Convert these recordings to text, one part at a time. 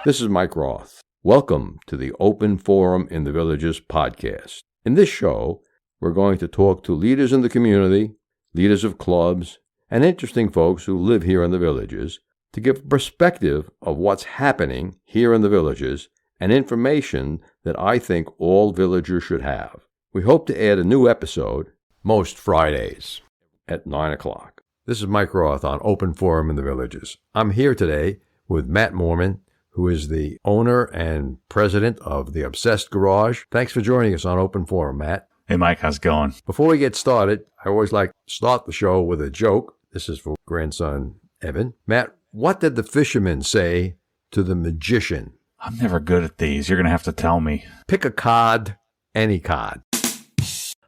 This is Mike Roth. Welcome to the Open Forum in the Villages podcast. In this show, we're going to talk to leaders in the community, leaders of clubs, and interesting folks who live here in the Villages to give a perspective of what's happening here in the Villages and information that I think all villagers should have. We hope to add a new episode most Fridays at 9 o'clock. This is Mike Roth on Open Forum in the Villages. I'm here today with Matt Moreman, who is the owner and president of the Obsessed Garage. Thanks for joining us on Open Forum, Matt. Hey, Mike, how's it going? Before we get started, I always like to start the show with a joke. This is for grandson Evan. Matt, what did the fisherman say to the magician? I'm never good at these. You're going to have to tell me. Pick a card, any card.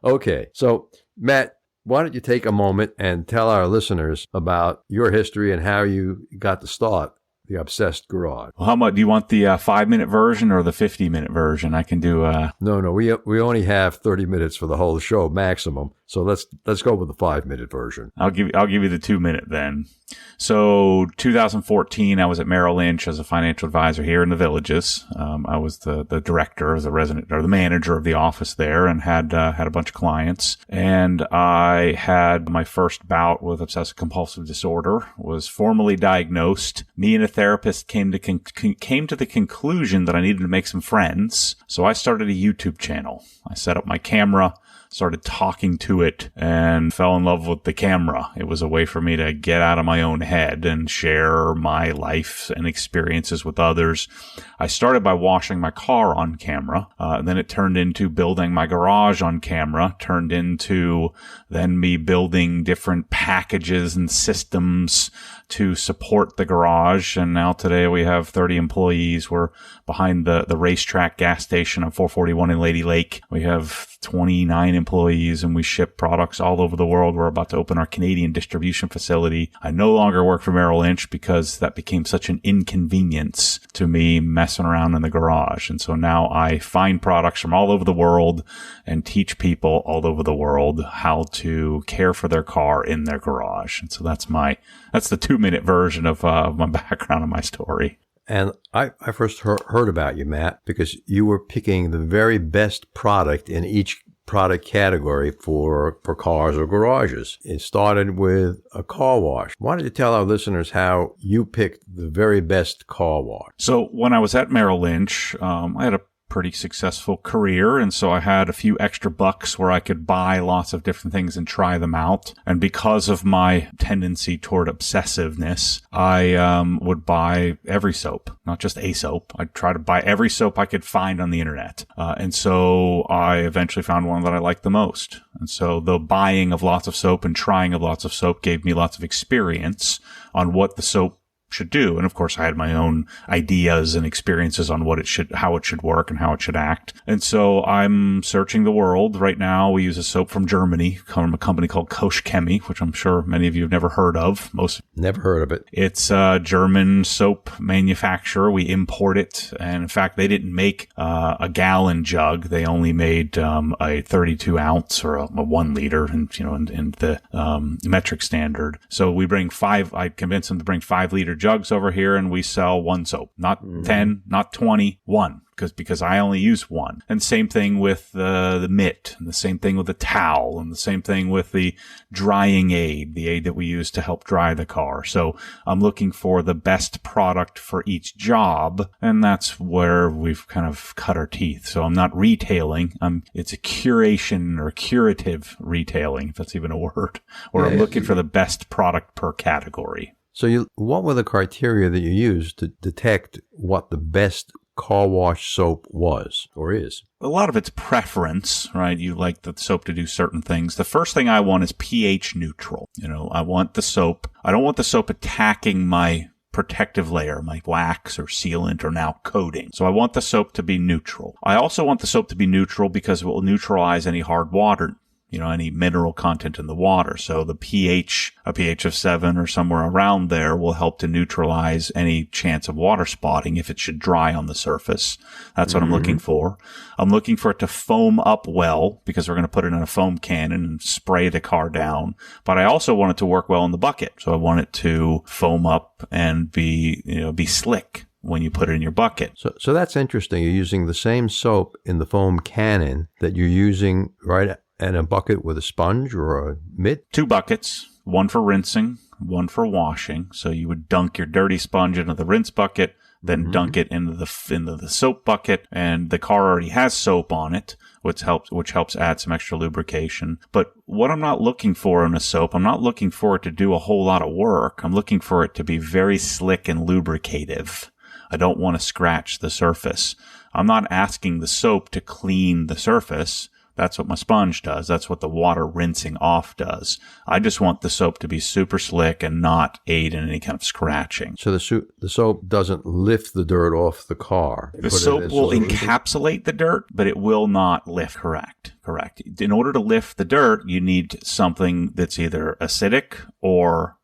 Okay, so Matt, why don't you take a moment and tell our listeners about your history and how you got to start the Obsessed Garage. Well, how much do you want, the 5-minute version or the 50-minute version? I can do. No, we only have 30 minutes for the whole show maximum. So let's go with the 5-minute version. I'll give you the 2-minute then. So 2014, I was at Merrill Lynch as a financial advisor here in the Villages. I was the director, the resident or the manager of the office there, and had a bunch of clients. And I had my first bout with obsessive compulsive disorder. Was formally diagnosed. Me and a therapist came to the conclusion that I needed to make some friends. So I started a YouTube channel. I set up my camera, started talking to it, and fell in love with the camera. It was a way for me to get out of my own head and share my life and experiences with others. I started by washing my car on camera. Then it turned into building my garage on camera, turned into then me building different packages and systems to support the garage. And now today we have 30 employees. We're behind the racetrack gas station on 441 in Lady Lake. We have 29 employees and we ship products all over the world. We're about to open our Canadian distribution facility. I no longer work for Merrill Lynch because that became such an inconvenience to me messing around in the garage. And so now I find products from all over the world and teach people all over the world how to care for their car in their garage. And so that's the 2-minute version of my background and my story. And I first heard about you, Matt, because you were picking the very best product in each product category for cars or garages. It started with a car wash. Why don't you tell our listeners how you picked the very best car wash? So when I was at Merrill Lynch, I had a pretty successful career, and so I had a few extra bucks where I could buy lots of different things and try them out. And because of my tendency toward obsessiveness, I would buy every soap, not just a soap. I'd try to buy every soap I could find on the internet. And so I eventually found one that I liked the most. And so the buying of lots of soap and trying of lots of soap gave me lots of experience on what the soap should do. And of course, I had my own ideas and experiences on how it should work and how it should act. And so I'm searching the world. Right now, we use a soap from Germany, from a company called Koch Chemie, which I'm sure many of you have never heard of. Never heard of it. It's a German soap manufacturer. We import it. And in fact, they didn't make a gallon jug. They only made a 32 ounce or a 1 liter in the metric standard. So we bring I convinced them to bring 5-liter jugs over here, and we sell one soap, not 10, not 20, one. Because I only use one. And same thing with the mitt, and the same thing with the towel, and the same thing with the drying aid, the aid that we use to help dry the car. So I'm looking for the best product for each job, and that's where we've kind of cut our teeth. So I'm not retailing. It's a curation or curative retailing, if that's even a word, where I'm looking for the best product per category. So what were the criteria that you used to detect what the best car wash soap was or is? A lot of it's preference, right? You like the soap to do certain things. The first thing I want is pH neutral. I don't want the soap attacking my protective layer, my wax or sealant or now coating. So I want the soap to be neutral. I also want the soap to be neutral because it will neutralize any hard water, any mineral content in the water. So the pH, a pH of 7 or somewhere around there, will help to neutralize any chance of water spotting if it should dry on the surface. That's what I'm looking for. I'm looking for it to foam up well because we're going to put it in a foam cannon and spray the car down. But I also want it to work well in the bucket. So I want it to foam up and be slick when you put it in your bucket. So that's interesting. You're using the same soap in the foam cannon that you're using right in a bucket with a sponge or a mitt? 2 buckets, one for rinsing, one for washing. So you would dunk your dirty sponge into the rinse bucket, then dunk it into the soap bucket, and the car already has soap on it, which helps add some extra lubrication. But what I'm not looking for in a soap, I'm not looking for it to do a whole lot of work. I'm looking for it to be very slick and lubricative. I don't want to scratch the surface. I'm not asking the soap to clean the surface. That's what my sponge does. That's what the water rinsing off does. I just want the soap to be super slick and not aid in any kind of scratching. So the soap doesn't lift the dirt off the car. The soap will encapsulate the dirt, but it will not lift. Correct. In order to lift the dirt, you need something that's either acidic or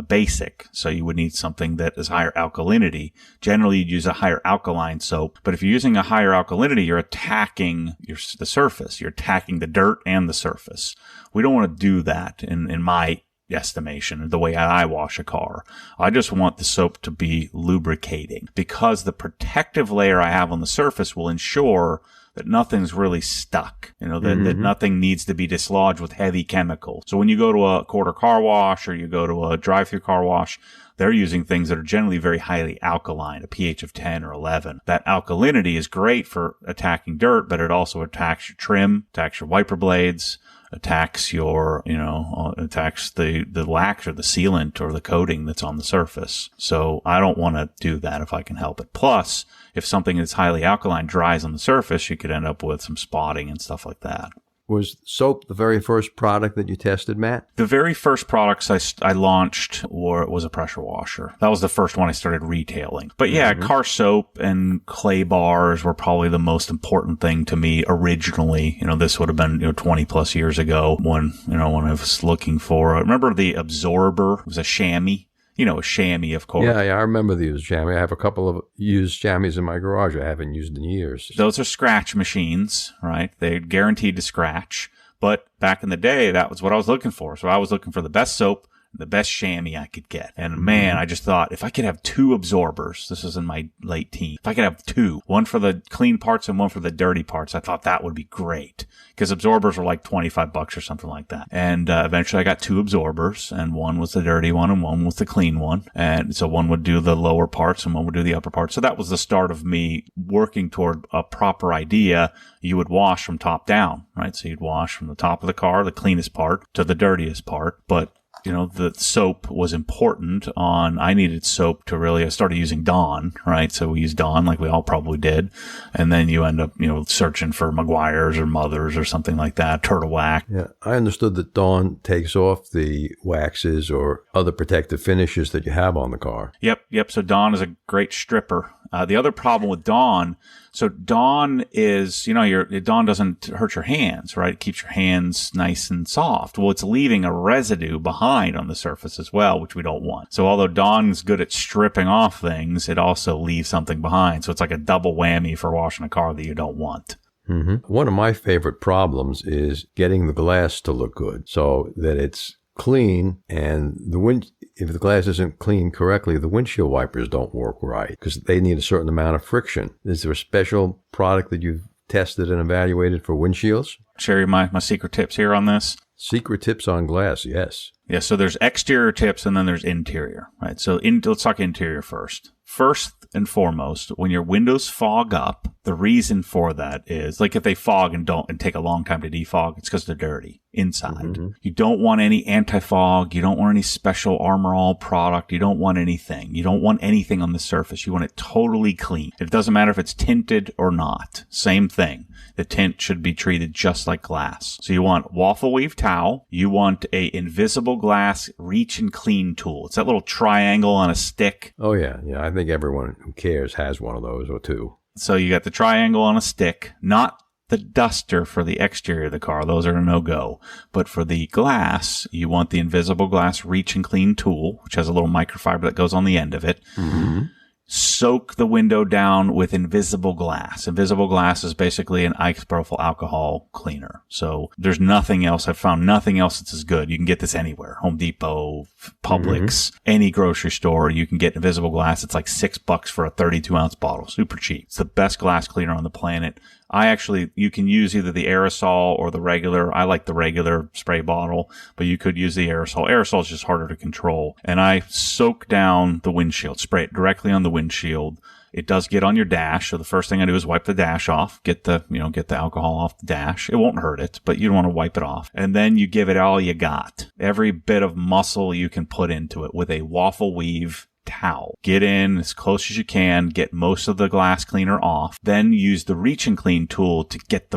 basic. So you would need something that is higher alkalinity. Generally, you'd use a higher alkaline soap. But if you're using a higher alkalinity, you're attacking the surface. You're attacking the dirt and the surface. We don't want to do that in my estimation, the way I wash a car. I just want the soap to be lubricating, because the protective layer I have on the surface will ensure that nothing's really stuck, that nothing needs to be dislodged with heavy chemicals. So when you go to a quarter car wash or you go to a drive-through car wash, they're using things that are generally very highly alkaline, a pH of 10 or 11. That alkalinity is great for attacking dirt, but it also attacks your trim, attacks your wiper blades, attacks attacks the wax or the sealant or the coating that's on the surface. So I don't want to do that if I can help it. Plus, if something that's highly alkaline dries on the surface, you could end up with some spotting and stuff like that. Was soap the very first product that you tested, Matt? The very first products I launched was a pressure washer. That was the first one I started retailing. But yeah, car soap and clay bars were probably the most important thing to me originally. This would have been 20 plus years ago when I was looking for. I remember the absorber. It was a chamois. A chamois, of course. Yeah, I remember the used chamois. I have a couple of used chamois in my garage I haven't used in years. Those are scratch machines, right? They're guaranteed to scratch. But back in the day, that was what I was looking for. So I was looking for the best soap, the best chamois I could get. And man, I just thought, if I could have 2 absorbers, this was in my late teens, if I could have 2, one for the clean parts and one for the dirty parts, I thought that would be great. Because absorbers were like $25 or something like that. And eventually I got 2 absorbers, and one was the dirty one and one was the clean one. And so one would do the lower parts and one would do the upper parts. So that was the start of me working toward a proper idea. You would wash from top down, right? So you'd wash from the top of the car, the cleanest part, to the dirtiest part. But the soap was important I needed soap to I started using Dawn, right? So we used Dawn like we all probably did. And then you end up, searching for Meguiar's or Mother's or something like that, Turtle Wax. Yeah. I understood that Dawn takes off the waxes or other protective finishes that you have on the car. Yep. So Dawn is a great stripper. The other problem with Dawn, so Dawn is, Dawn doesn't hurt your hands, right? It keeps your hands nice and soft. Well, it's leaving a residue behind on the surface as well, which we don't want. So although Dawn's good at stripping off things, it also leaves something behind. So it's like a double whammy for washing a car that you don't want. One of my favorite problems is getting the glass to look good so that it's clean, and if the glass isn't cleaned correctly, the windshield wipers don't work right because they need a certain amount of friction. Is there a special product that you've tested and evaluated for windshields? Share you my secret tips here on this. Secret tips on glass, yes. Yeah, so there's exterior tips and then there's interior, right? So let's talk interior first. First and foremost, when your windows fog up, the reason for that is, like, if they fog and take a long time to defog, it's because they're dirty inside. You don't want any anti-fog. You don't want any special Armor All product. You don't want anything. You don't want anything on the surface. You want it totally clean. It doesn't matter if it's tinted or not. Same thing. The tint should be treated just like glass. So you want waffle weave towel. You want a invisible glass reach and clean tool. It's that little triangle on a stick. Oh, yeah. I think everyone who cares has one of those or 2. So you got the triangle on a stick, not the duster for the exterior of the car. Those are a no-go. But for the glass, you want the invisible glass reach and clean tool, which has a little microfiber that goes on the end of it. soak the window down with invisible glass. Invisible glass is basically an isopropyl alcohol cleaner. So there's nothing else. I've found nothing else that's as good. You can get this anywhere. Home Depot, Publix, any grocery store. You can get invisible glass. It's like $6 for a 32-ounce bottle. Super cheap. It's the best glass cleaner on the planet. You can use either the aerosol or the regular. I like the regular spray bottle, but you could use the aerosol. Aerosol is just harder to control. And I soak down the windshield, spray it directly on the windshield. It does get on your dash. So the first thing I do is wipe the dash off, get the alcohol off the dash. It won't hurt it, but you don't want to wipe it off. And then you give it all you got. Every bit of muscle you can put into it with a waffle weave towel. Get in as close as you can, get most of the glass cleaner off, then use the reach and clean tool to get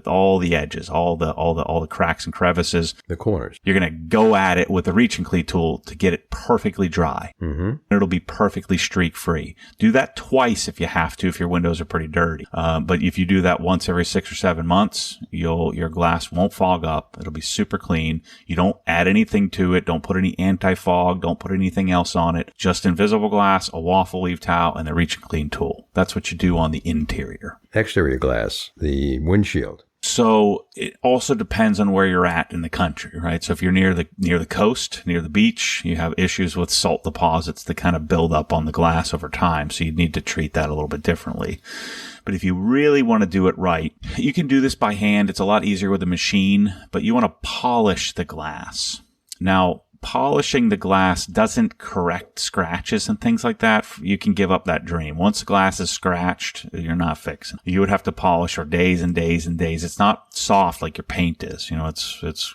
all the edges, all the cracks and crevices, the corners. You're going to go at it with the reach and clean tool to get it perfectly dry. And it'll be perfectly streak free. Do that twice if you have to, if your windows are pretty dirty. But if you do that once every 6 or 7 months, your glass won't fog up. It'll be super clean. You don't add anything to it. Don't put any anti-fog. Don't put anything else on it. Just invisible glass, a waffle weave towel, and the reach and clean tool. That's what you do on the interior. Exterior glass, the windshield. So it also depends on where you're at in the country, right? So if you're near the coast, near the beach, you have issues with salt deposits that kind of build up on the glass over time. So you need to treat that a little bit differently. But if you really want to do it right, you can do this by hand. It's a lot easier with a machine, but you want to polish the glass. Now, polishing the glass doesn't correct scratches and things like that. You can give up that dream. Once the glass is scratched, you're not fixing. You would have to polish for days and days and days. It's not soft like your paint is. It's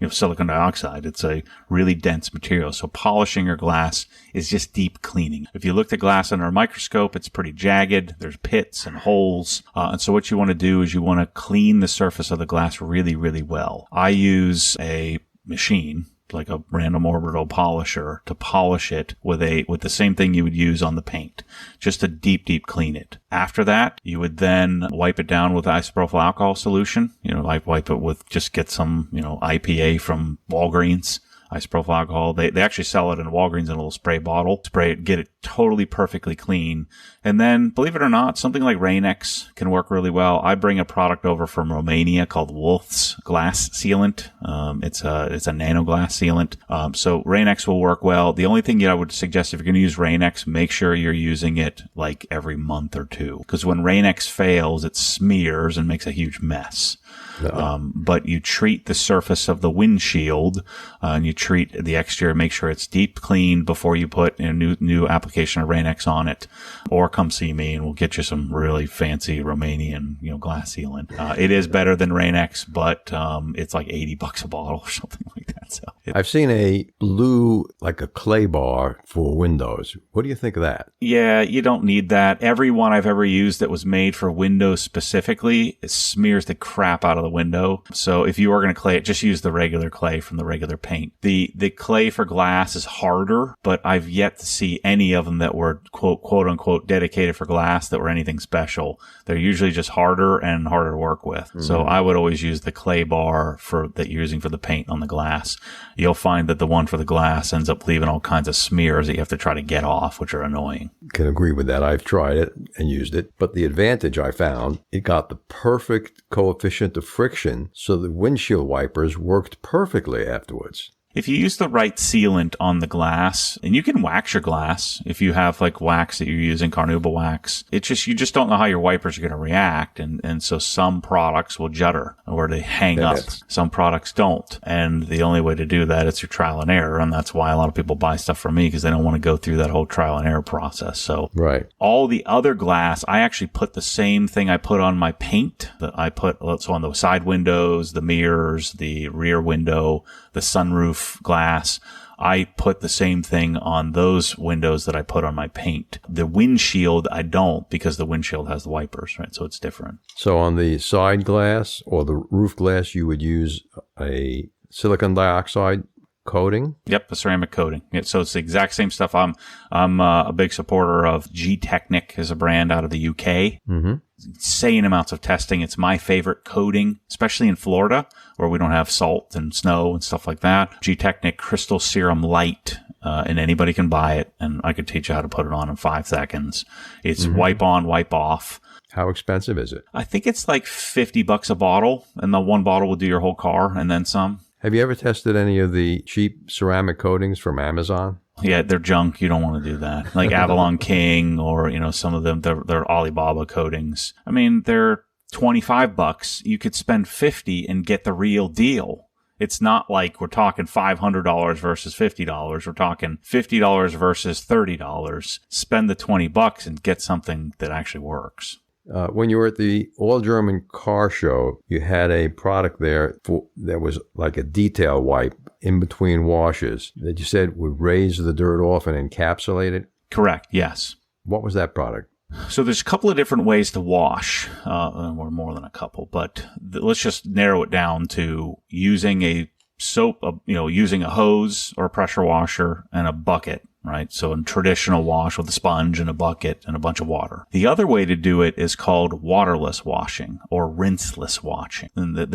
silicon dioxide. It's a really dense material. So polishing your glass is just deep cleaning. If you look at glass under a microscope, it's pretty jagged. There's pits and holes. And so what you want to do is you want to clean the surface of the glass really, really well. I use a machine, like a random orbital polisher, to polish it with the same thing you would use on the paint, just to deep clean it. After that, you would then wipe it down with isopropyl alcohol solution. Wipe it with, just get some, IPA from Walgreens. Isopropyl alcohol. They actually sell it in Walgreens in a little spray bottle. Spray it, get it totally perfectly clean. And then, believe it or not, something like Rain-X can work really well. I bring a product over from Romania called Wolf's Glass Sealant. It's a nano glass sealant. So Rain-X will work well. The only thing I would suggest, if you're going to use Rain-X, make sure you're using it like every month or two. Because when Rain-X fails, it smears and makes a huge mess. But you treat the surface of the windshield, and you treat the exterior, make sure it's deep cleaned before you put a new application of Rain-X on it. Or come see me and we'll get you some really fancy Romanian, glass sealant. It is better than Rain-X, but it's like $80 a bottle or something like that. So I've seen a blue, like a clay bar for windows. What do you think of that? Yeah, you don't need that. Every one I've ever used that was made for windows specifically, it smears the crap out of the window. So if you are going to clay it, just use the regular clay from the regular paint. The clay for glass is harder, but I've yet to see any of them that were quote unquote dedicated for glass that were anything special. They're usually just harder and harder to work with. Mm-hmm. So I would always use the clay bar that you're using for the paint on the glass. You'll find that the one for the glass ends up leaving all kinds of smears that you have to try to get off, which are annoying. Can agree with that. I've tried it and used it. But the advantage I found, it got the perfect coefficient of friction, so the windshield wipers worked perfectly afterwards. If you use the right sealant on the glass, and you can wax your glass if you have like wax that you're using, carnauba wax, you just don't know how your wipers are going to react. And so some products will judder or they hang up. Some products don't. And the only way to do that is through trial and error. And that's why a lot of people buy stuff from me, because they don't want to go through that whole trial and error process. So right. All the other glass, I actually put the same thing I put on my paint that I put on the side windows, the mirrors, the rear window, the sunroof glass. I put the same thing on those windows that I put on my paint. The windshield, I don't, because the windshield has the wipers, right? So it's different. So on the side glass or the roof glass, you would use a silicon dioxide coating? Yep, a ceramic coating. So it's the exact same stuff. I'm a big supporter of G-Technic, is a brand out of the UK. Mm-hmm. Insane amounts of testing. It's my favorite coating, especially in Florida, where we don't have salt and snow and stuff like that. G-Technic Crystal Serum Light and anybody can buy it, and I could teach you how to put it on in 5 seconds. It's wipe on, wipe off. How expensive is it? I think it's like $50 a bottle, and the one bottle will do your whole car and then some. Have you ever tested any of the cheap ceramic coatings from Amazon? Yeah, they're junk. You don't want to do that. Like Avalon King, or, some of them, they're Alibaba coatings. I mean, they're $25. You could spend $50 and get the real deal. It's not like we're talking $500 versus $50. We're talking $50 versus $30. Spend the $20 and get something that actually works. When you were at the All-German Car Show, you had a product there that was like a detail wipe in between washes that you said would raise the dirt off and encapsulate it? Correct, yes. What was that product? So there's a couple of different ways to wash, or more than a couple, but let's just narrow it down to using a soap, using a hose or a pressure washer and a bucket. Right? So in traditional wash with a sponge and a bucket and a bunch of water. The other way to do it is called waterless washing or rinseless washing. And the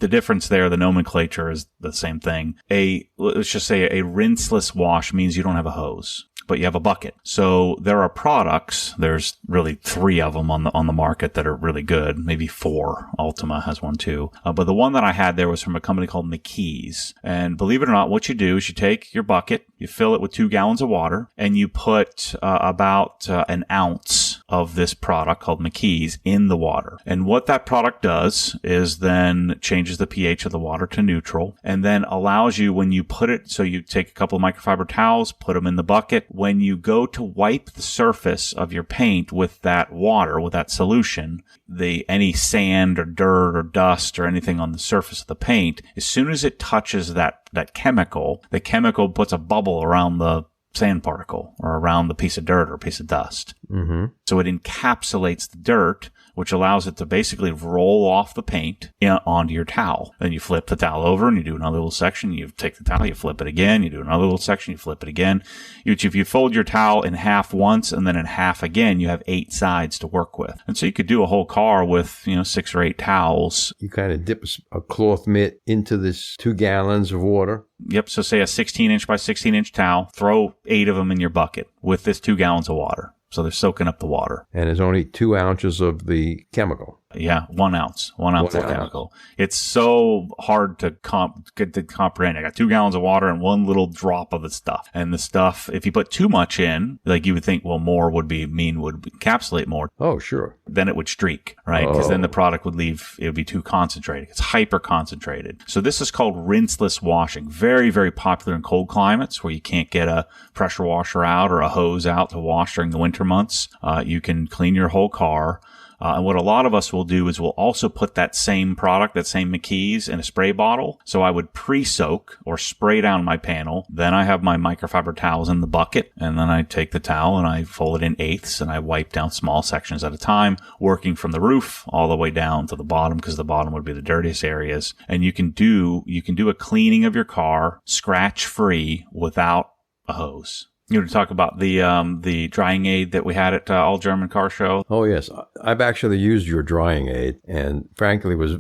difference there, the nomenclature is the same thing. Let's just say a rinseless wash means you don't have a hose, but you have a bucket. So there are products, there's really 3 of them on the market that are really good, maybe 4. Ultima has one too. But the one that I had there was from a company called McKee's. And believe it or not, what you do is you take your bucket, you fill it with 2 gallons of water, and you put about an ounce of this product called McKee's in the water. And what that product does is then changes the pH of the water to neutral, and then allows you, when you put it, so you take a couple of microfiber towels, put them in the bucket. When you go to wipe the surface of your paint with that water, with that solution, any sand or dirt or dust or anything on the surface of the paint, as soon as it touches that chemical, the chemical puts a bubble around the sand particle or around the piece of dirt or piece of dust. Mm-hmm. So it encapsulates the dirt, which allows it to basically roll off the paint onto your towel. Then you flip the towel over and you do another little section. You take the towel, you flip it again, you do another little section, you flip it again. If you fold your towel in half once and then in half again, you have 8 sides to work with. And so you could do a whole car with, 6 or 8 towels. You kind of dip a cloth mitt into this 2 gallons of water. Yep. So say a 16-inch by 16-inch towel, throw 8 of them in your bucket with this 2 gallons of water. So they're soaking up the water. And there's only 2 ounces of the chemical. Yeah, 1 ounce. 1 ounce of chemical. It's so hard to comprehend. I got 2 gallons of water and 1 little drop of the stuff. And the stuff, if you put too much in, like you would think, well, more would encapsulate more. Oh, sure. Then it would streak, right? Because then the product would it would be too concentrated. It's hyper concentrated. So this is called rinseless washing. Very, very popular in cold climates where you can't get a pressure washer out or a hose out to wash during the winter months. You can clean your whole car. And what a lot of us will do is we'll also put that same product, that same McKee's, in a spray bottle. So I would pre-soak or spray down my panel. Then I have my microfiber towels in the bucket. And then I take the towel and I fold it in eighths and I wipe down small sections at a time, working from the roof all the way down to the bottom, because the bottom would be the dirtiest areas. And you can do a cleaning of your car scratch-free without a hose. You want to talk about the drying aid that we had at All German Car Show? Oh, yes. I've actually used your drying aid and frankly was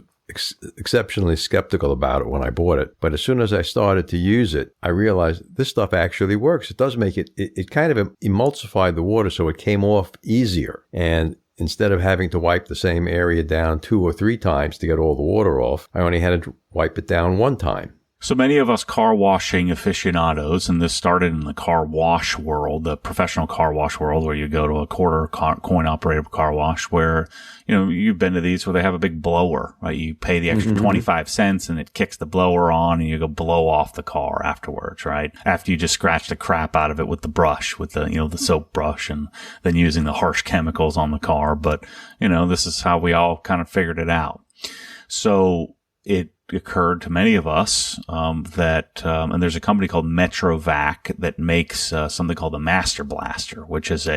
exceptionally skeptical about it when I bought it. But as soon as I started to use it, I realized this stuff actually works. It does make it kind of emulsified the water so it came off easier. And instead of having to wipe the same area down 2 or 3 times to get all the water off, I only had to wipe it down 1 time. So many of us car washing aficionados, and this started in the car wash world, the professional car wash world, where you go to a quarter coin operated car wash where, you've been to these where they have a big blower, right? You pay the extra 25 cents and it kicks the blower on and you go blow off the car afterwards, right? After you just scratch the crap out of it with the brush, with the soap brush, and then using the harsh chemicals on the car. But, this is how we all kind of figured it out. So it occurred to many of us and there's a company called Metrovac that makes something called the Master Blaster, which is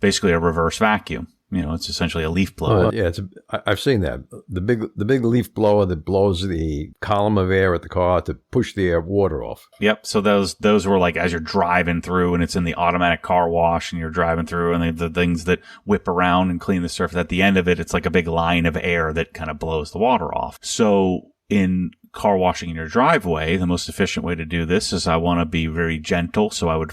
basically a reverse vacuum. It's essentially a leaf blower. Yeah, I've seen that. The big leaf blower that blows the column of air at the car to push the water off. Yep. So those were like as you're driving through, and it's in the automatic car wash, and you're driving through, and the things that whip around and clean the surface. At the end of it, it's like a big line of air that kind of blows the water off. So in car washing in your driveway, the most efficient way to do this is I want to be very gentle. So I would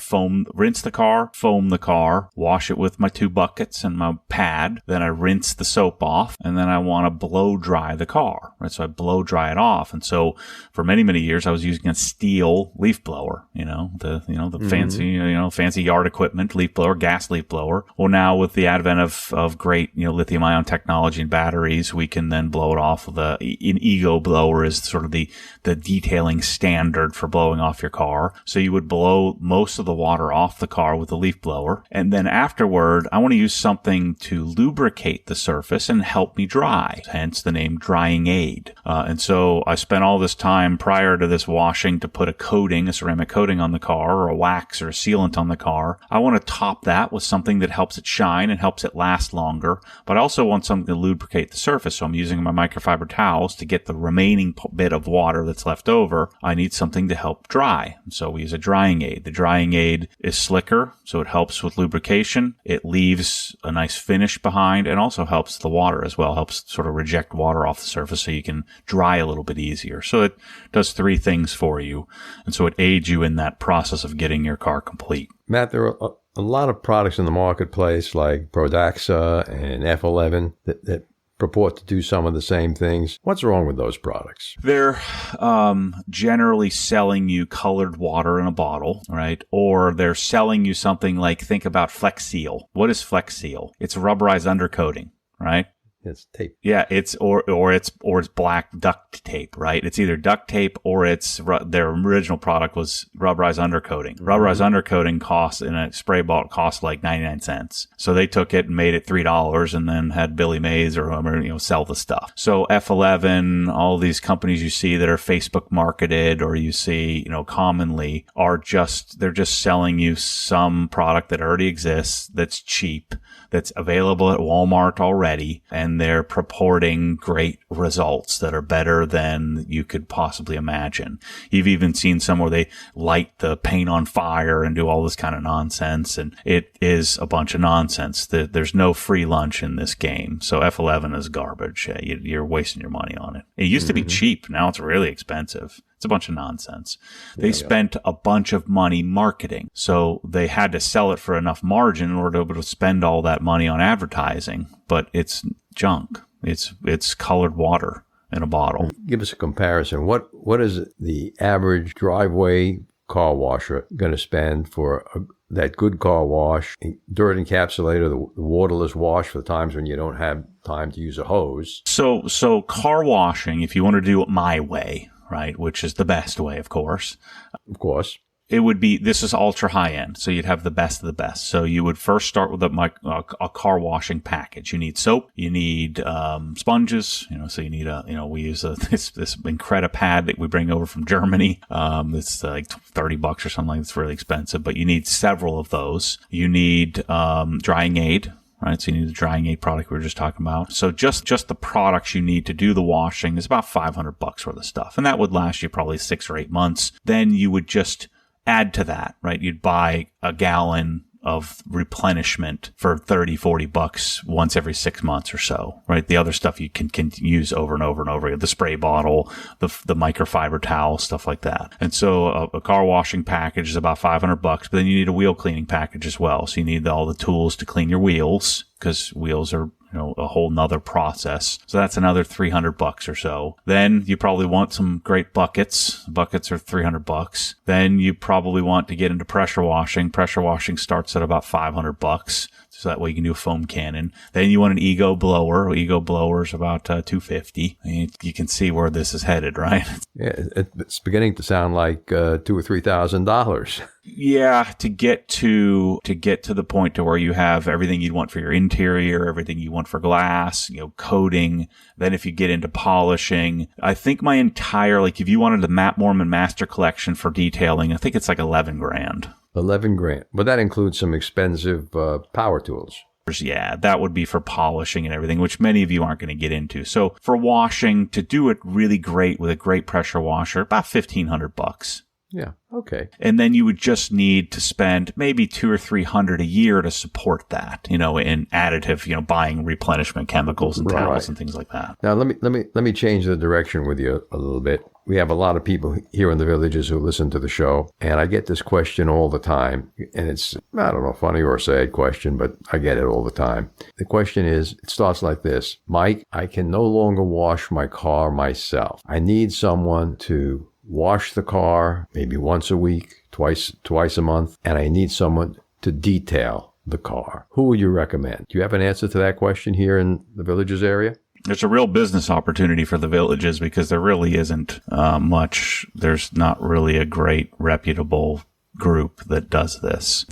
rinse the car, foam the car, wash it with my 2 buckets and my pad. Then I rinse the soap off, and then I want to blow dry the car, right? So I blow dry it off. And so for many, many years, I was using a steel leaf blower, the fancy yard equipment, leaf blower, gas leaf blower. Well, now with the advent of great, lithium ion technology and batteries, we can then blow it off with an ego blower is sort of the detailing standard for blowing off your car. So you would blow most of the water off the car with the leaf blower. And then afterward, I want to use something to lubricate the surface and help me dry, hence the name drying aid. And so I spent all this time prior to this washing to put a ceramic coating on the car, or a wax or a sealant on the car. I want to top that with something that helps it shine and helps it last longer, but I also want something to lubricate the surface. So I'm using my microfiber towels to get the remaining bit of water that's left over. I need something to help dry. So we use a drying aid. The drying aid is slicker, so it helps with lubrication. It leaves a nice finish behind, and also helps the water as well, helps sort of reject water off the surface so you can dry a little bit easier. So it does 3 things for you. And so it aids you in that process of getting your car complete. Matt, there are a lot of products in the marketplace like Prodaxa and F11 that purport to do some of the same things. What's wrong with those products? They're generally selling you colored water in a bottle, right? Or they're selling you something like, think about Flex Seal. What is Flex Seal? It's rubberized undercoating, right? It's tape. Yeah, it's black duct tape, right? It's either duct tape or their original product was rubberized undercoating. Mm-hmm. Rubberized undercoating costs in a spray bottle costs like 99 cents. So they took it and made it $3 and then had Billy Mays or whoever, sell the stuff. So F11, all these companies you see that are Facebook marketed or you see, commonly they're just selling you some product that already exists, that's cheap, that's available at Walmart already, and they're purporting great results that are better than you could possibly imagine. You've even seen some where they light the paint on fire and do all this kind of nonsense, and it is a bunch of nonsense. There's no free lunch in this game. So F11 is garbage. You're wasting your money on it. It used to be cheap. Now it's really expensive. It's a bunch of nonsense. They spent a bunch of money marketing. So they had to sell it for enough margin in order to be able to spend all that money on advertising. But it's junk. It's colored water in a bottle. Give us a comparison. What is the average driveway car washer going to spend for that good car wash, dirt encapsulator, the waterless wash for the times when you don't have time to use a hose? So car washing, if you want to do it my way, right, which is the best way, of course. Of course. It would be, this is ultra high end. So you'd have the best of the best. So you would first start with a car washing package. You need soap. You need, sponges, so you need we use this Incredible pad that we bring over from Germany. It's like $30 or something like that. It's really expensive, but you need several of those. You need, drying aid. Right, so you need the drying aid product we were just talking about. So just the products you need to do the washing is about $500 worth of stuff. And that would last you probably 6 or 8 months. Then you would just add to that, right? You'd buy a gallon of replenishment for $30-$40 once every 6 months or so, right? The other stuff you can use over and over and over again, the spray bottle, the microfiber towel, stuff like that. And so a car washing package is about $500, but then you need a wheel cleaning package as well. So you need all the tools to clean your wheels, because wheels are a whole nother process. So that's another $300 or so. Then you probably want some great buckets. Buckets are $300. Then you probably want to get into pressure washing. Pressure washing starts at about $500. So that way you can do a foam cannon. Then you want an ego blower. Ego blower is about $250. You can see where this is headed, right? Yeah, it's beginning to sound like $2,000 or $3,000. Yeah, to get to the point to where you have everything you'd want for your interior, everything you want for glass, coating. Then if you get into polishing, I think my entire, if you wanted the Matt Moreman Master Collection for detailing, I think it's like $11,000. $11,000. But that includes some expensive power tools. Yeah, that would be for polishing and everything, which many of you aren't going to get into. So for washing, to do it really great with a great pressure washer, about $1,500. Yeah. Okay. And then you would just need to spend maybe $200 or $300 a year to support that, in additive, buying replenishment chemicals and towels and things like that. Now, let me change the direction with you a little bit. We have a lot of people here in the Villages who listen to the show, and I get this question all the time. And it's, I don't know, funny or a sad question, but I get it all the time. The question is, it starts like this. Mike, I can no longer wash my car myself. I need someone to wash the car maybe once a week, twice a month, and I need someone to detail the car. Who would you recommend? Do you have an answer to that question here in the Villages area? There's a real business opportunity for the Villages because there really isn't much. There's not really a great reputable group that does this.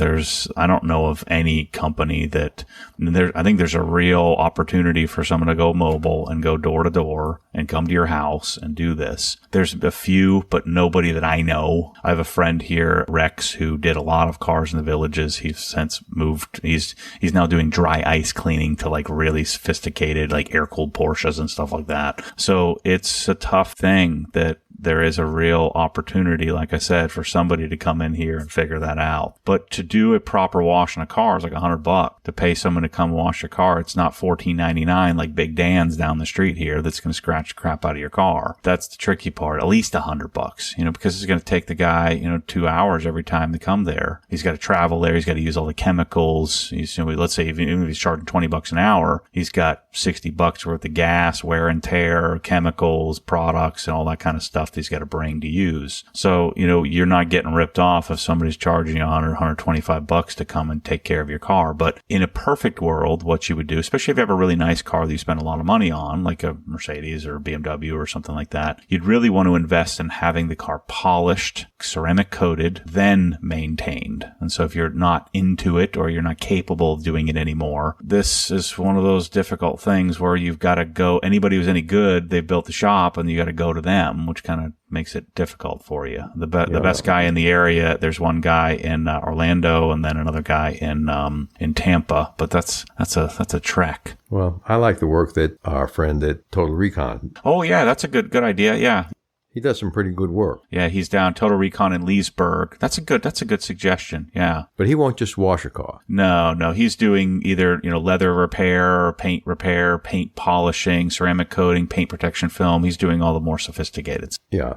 I don't know of any company I think there's a real opportunity for someone to go mobile and go door to door and come to your house and do this. There's a few, but nobody that I know. I have a friend here, Rex, who did a lot of cars in the Villages. He's since moved. He's now doing dry ice cleaning to like really sophisticated, like air-cooled Porsches and stuff like that. So it's a tough thing that there is a real opportunity, like I said, for somebody to come in here and figure that out. But to do a proper wash on a car is like $100. To pay someone to come wash your car, it's not $14.99 like Big Dan's down the street here that's going to scratch the crap out of your car. That's the tricky part. At least $100, because it's going to take the guy, 2 hours every time to come there. He's got to travel there. He's got to use all the chemicals. Let's say even if he's charging $20 an hour, he's got $60 worth of gas, wear and tear, chemicals, products, and all that kind of stuff he's got to bring to use. So, you're not getting ripped off if somebody's charging you $100, $125 to come and take care of your car. But in a perfect world, what you would do, especially if you have a really nice car that you spend a lot of money on, like a Mercedes or a BMW or something like that, you'd really want to invest in having the car polished, ceramic coated, then maintained. And so if you're not into it or you're not capable of doing it anymore, this is one of those difficult things where you've got to go, anybody who's any good, they built the shop and you got to go to them, which kind of makes it difficult for you. The best guy in the area, there's one guy in Orlando and then another guy in Tampa, but that's a trek. Well, I like the work that our friend at Total Recon. Oh yeah, that's a good idea. Yeah. He does some pretty good work. Yeah, he's down Total Recon in Leesburg. That's a good suggestion. Yeah. But he won't just wash a car. No. He's doing either, leather repair, paint polishing, ceramic coating, paint protection film. He's doing all the more sophisticated. Yeah.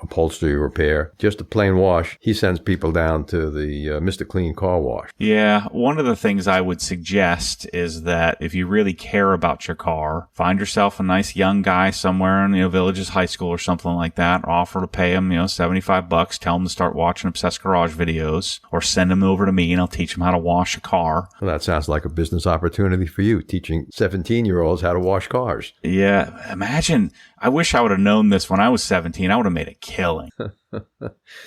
Upholstery repair. Just a plain wash. He sends people down to the Mr. Clean Car Wash. Yeah. One of the things I would suggest is that if you really care about your car, find yourself a nice young guy somewhere in, Villages High School or something like that, offer to pay him, $75, tell him to start watching Obsessed Garage videos, or send him over to me and I'll teach him how to wash a car. Well, that sounds like a business opportunity for you, teaching 17-year-olds how to wash cars. Yeah, imagine, I wish I would have known this when I was 17. I would have made a killing.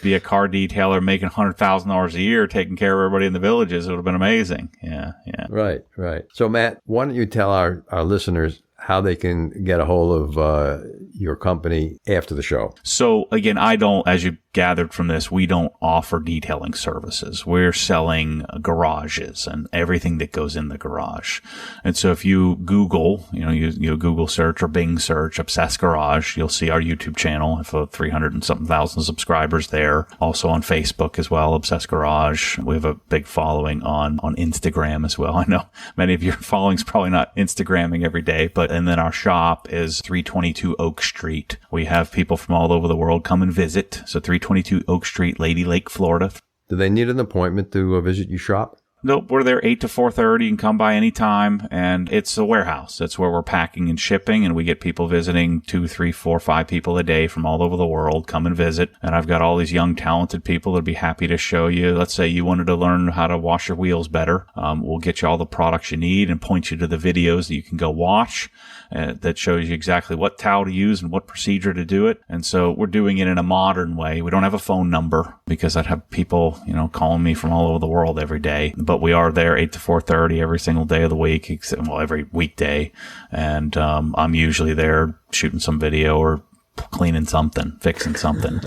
Be a car detailer making $100,000 a year, taking care of everybody in the Villages. It would have been amazing. Yeah. Right. So, Matt, why don't you tell our listeners how they can get a hold of your company after the show? So again, I don't, as you gathered from this, we don't offer detailing services. We're selling garages and everything that goes in the garage. And so if you Google, you Google search or Bing search Obsessed Garage, you'll see our YouTube channel. I have 300 and something thousand subscribers there. Also on Facebook as well, Obsessed Garage. We have a big following on Instagram as well. I know many of your followings probably not Instagramming every day, but and then our shop is 322 Oak Street. We have people from all over the world come and visit. So 322 Oak Street, Lady Lake, Florida. Do they need an appointment to visit your shop? Nope, we're there 8 to 4:30. You can come by anytime, and it's a warehouse. That's where we're packing and shipping, and we get people visiting 2, 3, 4, 5 people a day from all over the world come and visit. And I've got all these young, talented people that'd be happy to show you. Let's say you wanted to learn how to wash your wheels better. We'll get you all the products you need and point you to the videos that you can go watch. That shows you exactly what towel to use and what procedure to do it. And so we're doing it in a modern way. We don't have a phone number because I'd have people, calling me from all over the world every day. But we are there 8 to 4:30 every single day of the week, every weekday. And I'm usually there shooting some video or cleaning something, fixing something.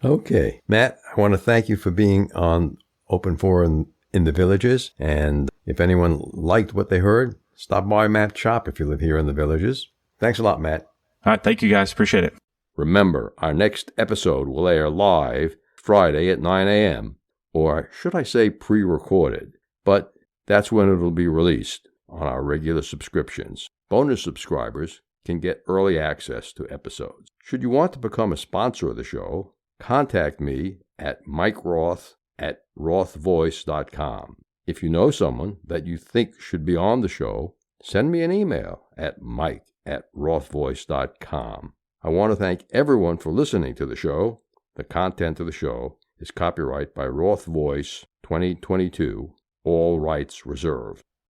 Okay. Matt, I want to thank you for being on Open Forum in the Villages. And if anyone liked what they heard, stop by Matt's shop if you live here in the Villages. Thanks a lot, Matt. All right. Thank you, guys. Appreciate it. Remember, our next episode will air live Friday at 9 a.m., or should I say pre-recorded, but that's when it'll be released on our regular subscriptions. Bonus subscribers can get early access to episodes. Should you want to become a sponsor of the show, contact me at mikeroth@rothvoice.com. If you know someone that you think should be on the show, send me an email at mike@rothvoice.com. I want to thank everyone for listening to the show. The content of the show is copyright by Roth Voice 2022, all rights reserved.